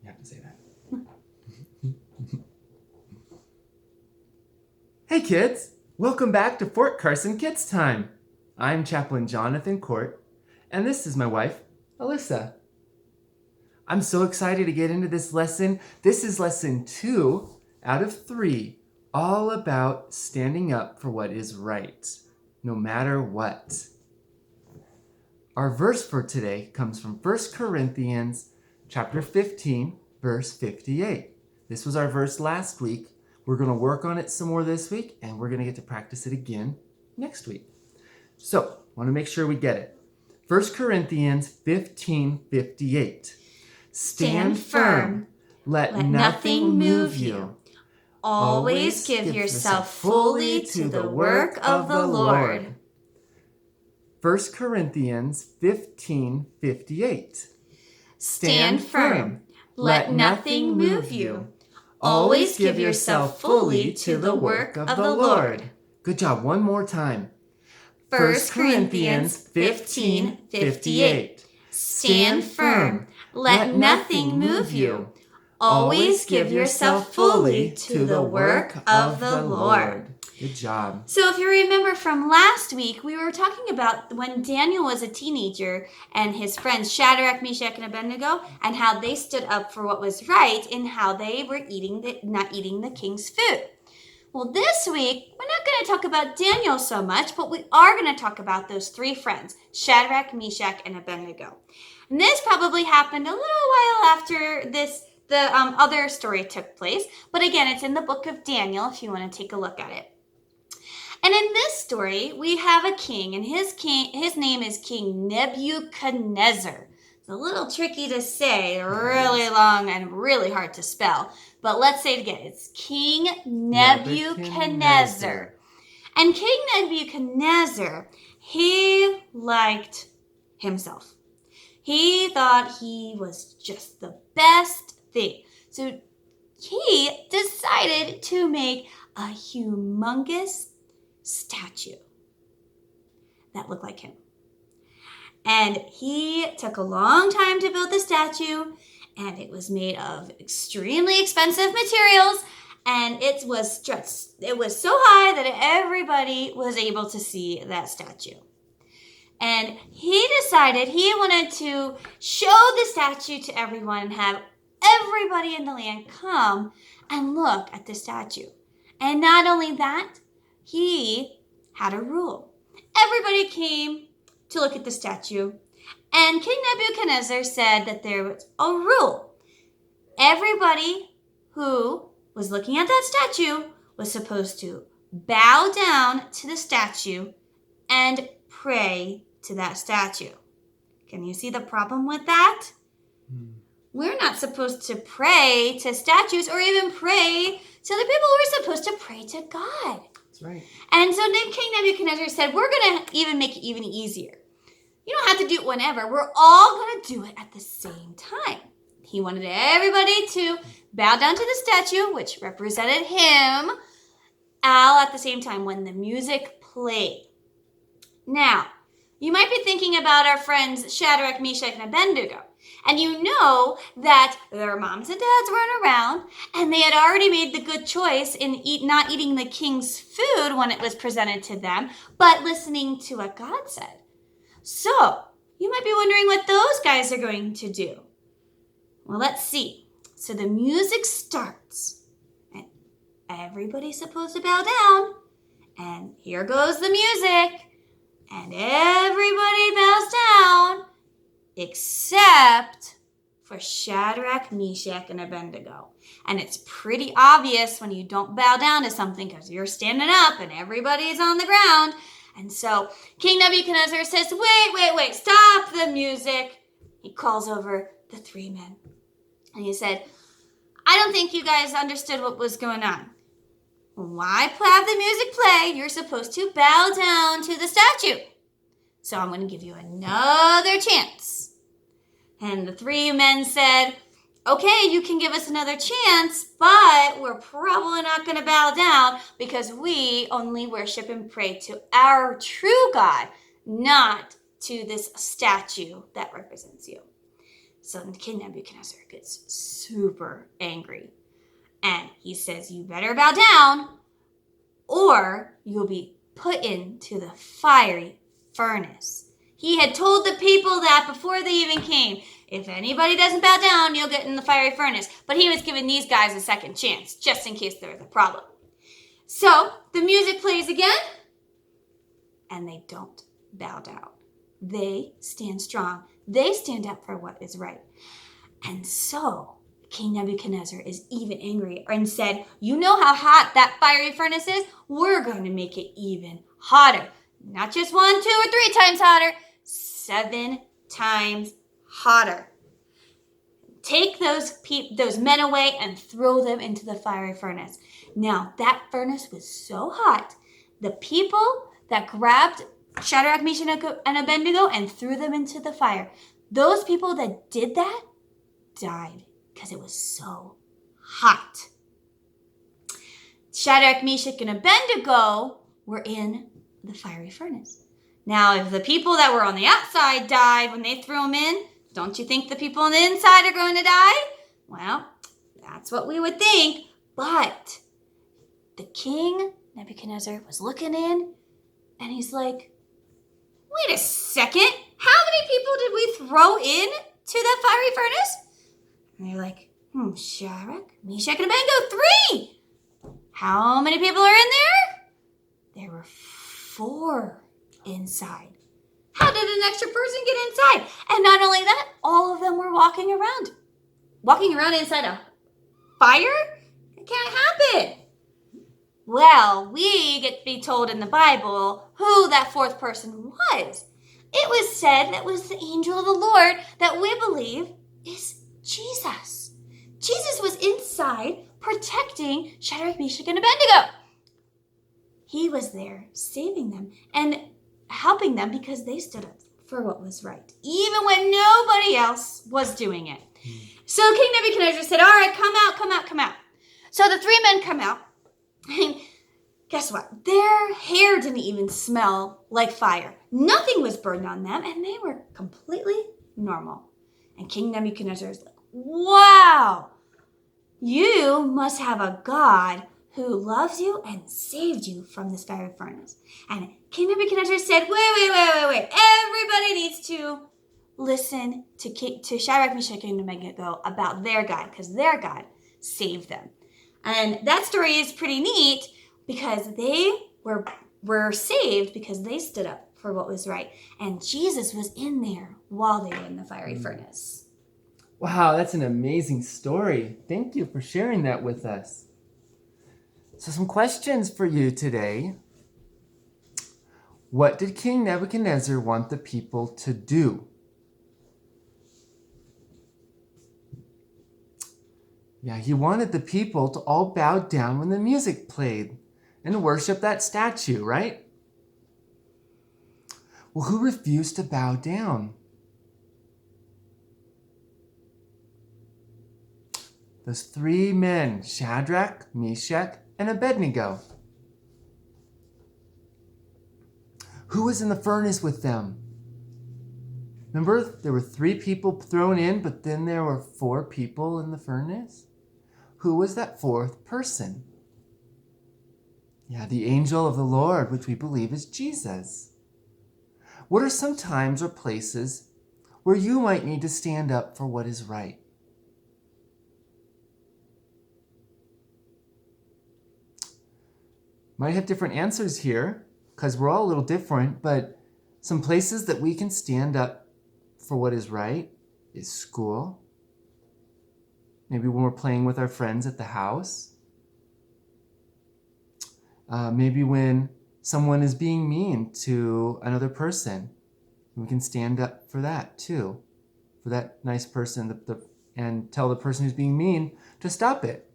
You have to say that. Hey kids, welcome back to Fort Carson Kids Time. I'm Chaplain Jonathan Court, and this is my wife, Alyssa. I'm so excited to get into this lesson. This is lesson 2 out of 3, all about standing up for what is right, no matter what. Our verse for today comes from 1 Corinthians chapter 15, verse 58. This was our verse last week. We're going to work on it some more this week, and we're going to get to practice it again next week. So, I want to make sure we get it. 1 Corinthians 15:58. Stand firm. Let nothing move you. Always give yourself fully to the work of the Lord. 1 Corinthians 15:58. Stand firm. Let nothing move you. Always give yourself fully to the work of the Lord. Good job. One more time. 1 Corinthians 15:58. Stand firm. Let nothing move you. Always give yourself fully to the work of the Lord. Good job. So if you remember from last week, we were talking about when Daniel was a teenager and his friends Shadrach, Meshach, and Abednego, and how they stood up for what was right and how they were not eating the king's food. Well, this week, we're not going to talk about Daniel so much, but we are going to talk about those 3 friends, Shadrach, Meshach, and Abednego. And this probably happened a little while after the other story took place. But again, it's in the book of Daniel if you want to take a look at it. And in this story, we have a king, and his name is King Nebuchadnezzar. It's a little tricky to say, really long and really hard to spell. But let's say it again. It's King Nebuchadnezzar. And King Nebuchadnezzar, he liked himself. He thought he was just the best thing. So he decided to make a humongous statue that looked like him. And he took a long time to build the statue, and it was made of extremely expensive materials, and it was so high that everybody was able to see that statue. And he decided he wanted to show the statue to everyone and have everybody in the land come and look at the statue. And not only that, he had a rule. Everybody came to look at the statue, and King Nebuchadnezzar said that there was a rule. Everybody who was looking at that statue was supposed to bow down to the statue and pray to that statue. Can you see the problem with that? We're not supposed to pray to statues or even pray to other people. We're supposed to pray to God. That's right. And so King Nebuchadnezzar said, we're going to even make it even easier. You don't have to do it whenever. We're all going to do it at the same time. He wanted everybody to bow down to the statue, which represented him, all at the same time when the music played. Now, you might be thinking about our friends Shadrach, Meshach, and Abednego. And you know that their moms and dads weren't around, and they had already made the good choice in not eating the king's food when it was presented to them, but listening to what God said. So, you might be wondering what those guys are going to do. Well, let's see. So the music starts, and everybody's supposed to bow down, and here goes the music, and everybody bows down, except for Shadrach, Meshach, and Abednego. And it's pretty obvious when you don't bow down to something because you're standing up and everybody's on the ground. And so King Nebuchadnezzar says, wait, stop the music. He calls over the 3 men. And he said, I don't think you guys understood what was going on. Why have the music play? You're supposed to bow down to the statue. So I'm going to give you another chance. And the 3 men said, okay, you can give us another chance, but we're probably not going to bow down because we only worship and pray to our true God, not to this statue that represents you. So King Nebuchadnezzar gets super angry. And he says, you better bow down or you'll be put into the fiery furnace. He had told the people that before they even came. If anybody doesn't bow down, you'll get in the fiery furnace. But he was giving these guys a second chance, just in case there was a problem. So the music plays again, and they don't bow down. They stand strong. They stand up for what is right. And so King Nebuchadnezzar is even angrier and said, you know how hot that fiery furnace is? We're going to make it even hotter. Not just 1, 2, or 3 times hotter, 7 times hotter. Take those men away and throw them into the fiery furnace. Now, that furnace was so hot, the people that grabbed Shadrach, Meshach, and Abednego and threw them into the fire, those people that did that died because it was so hot. Shadrach, Meshach, and Abednego were in the fiery furnace. Now, if the people that were on the outside died when they threw them in, don't you think the people on the inside are going to die? Well, that's what we would think. But the king, Nebuchadnezzar, was looking in, and he's like, wait a second. How many people did we throw in to that fiery furnace? And they're like, Shadrach, Meshach, and Abednego, 3. How many people are in there? There were 4 inside. How did an extra person get inside? And not only that, all of them were walking around. Walking around inside a fire? It can't happen. Well, we get to be told in the Bible who that 4th person was. It was said that was the angel of the Lord that we believe is Jesus. Jesus was inside protecting Shadrach, Meshach, and Abednego. He was there saving them and helping them because they stood up for what was right, even when nobody else was doing it. So King Nebuchadnezzar said, all right, come out, come out, come out. So the 3 men come out, and guess what? Their hair didn't even smell like fire. Nothing was burned on them, and they were completely normal. And King Nebuchadnezzar is like, wow, you must have a God who loves you and saved you from this fiery furnace. And King Nebuchadnezzar said, wait. Everybody needs to listen to Shadrach, Meshach, and Abednego about their God, because their God saved them. And that story is pretty neat because they were saved because they stood up for what was right. And Jesus was in there while they were in the fiery furnace. Wow, that's an amazing story. Thank you for sharing that with us. So some questions for you today. What did King Nebuchadnezzar want the people to do? Yeah, he wanted the people to all bow down when the music played and worship that statue, right? Well, who refused to bow down? Those 3 men, Shadrach, Meshach, and Abednego. Who was in the furnace with them? Remember, there were 3 people thrown in, but then there were 4 people in the furnace? Who was that 4th person? Yeah, the angel of the Lord, which we believe is Jesus. What are some times or places where you might need to stand up for what is right? Might have different answers here because we're all a little different, but some places that we can stand up for what is right is school. Maybe when we're playing with our friends at the house. Maybe when someone is being mean to another person. We can stand up for that too. For that nice person and tell the person who's being mean to stop it.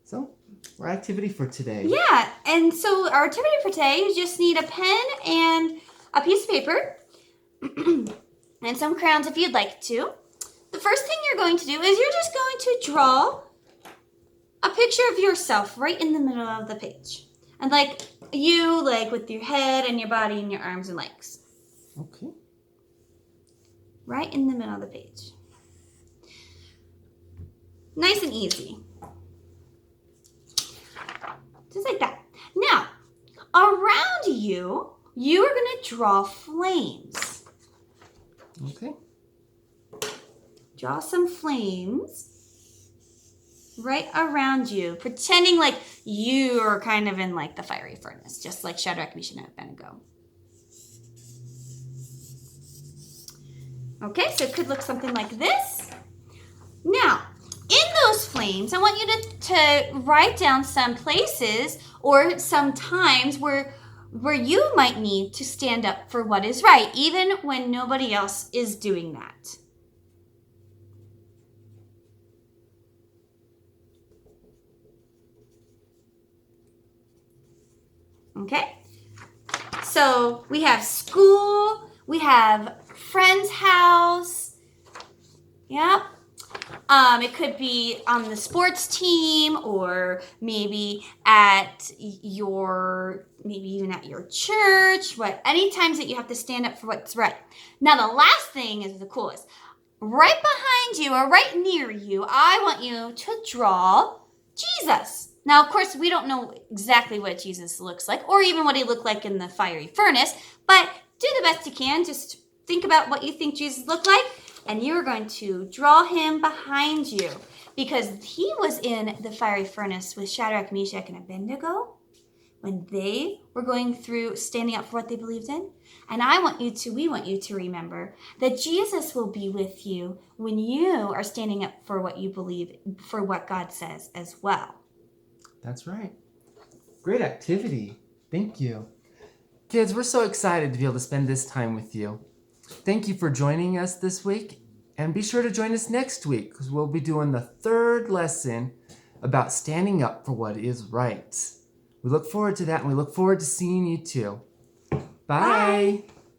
So, our activity for today. Yeah, and so our activity for today, you just need a pen and a piece of paper and some crayons if you'd like to. The first thing you're going to do is you're just going to draw a picture of yourself right in the middle of the page. And with your head and your body and your arms and legs. Okay. right in the middle of the page. Nice and easy. Just like that. Now, around you, you are going to draw flames. Okay. Draw some flames right around you, pretending like you are kind of in like the fiery furnace, just like Shadrach, Meshach, and Abednego. Okay, so it could look something like this. Now, in those flames, I want you to write down some places or some times where you might need to stand up for what is right, even when nobody else is doing that. Okay, so we have school, we have friend's house. Yep. It could be on the sports team, or maybe even at your church. Any times that you have to stand up for what's right. Now, the last thing is the coolest. Right behind you or right near you, I want you to draw Jesus. Now, of course, we don't know exactly what Jesus looks like, or even what he looked like in the fiery furnace, but do the best you can. Just think about what you think Jesus looked like, and you're going to draw him behind you, because he was in the fiery furnace with Shadrach, Meshach, and Abednego when they were going through standing up for what they believed in. And we want you to remember that Jesus will be with you when you are standing up for what you believe, for what God says as well. That's right. Great activity. Thank you. Kids, we're so excited to be able to spend this time with you. Thank you for joining us this week, and be sure to join us next week, because we'll be doing the third lesson about standing up for what is right. We look forward to that, and we look forward to seeing you too. Bye. Bye.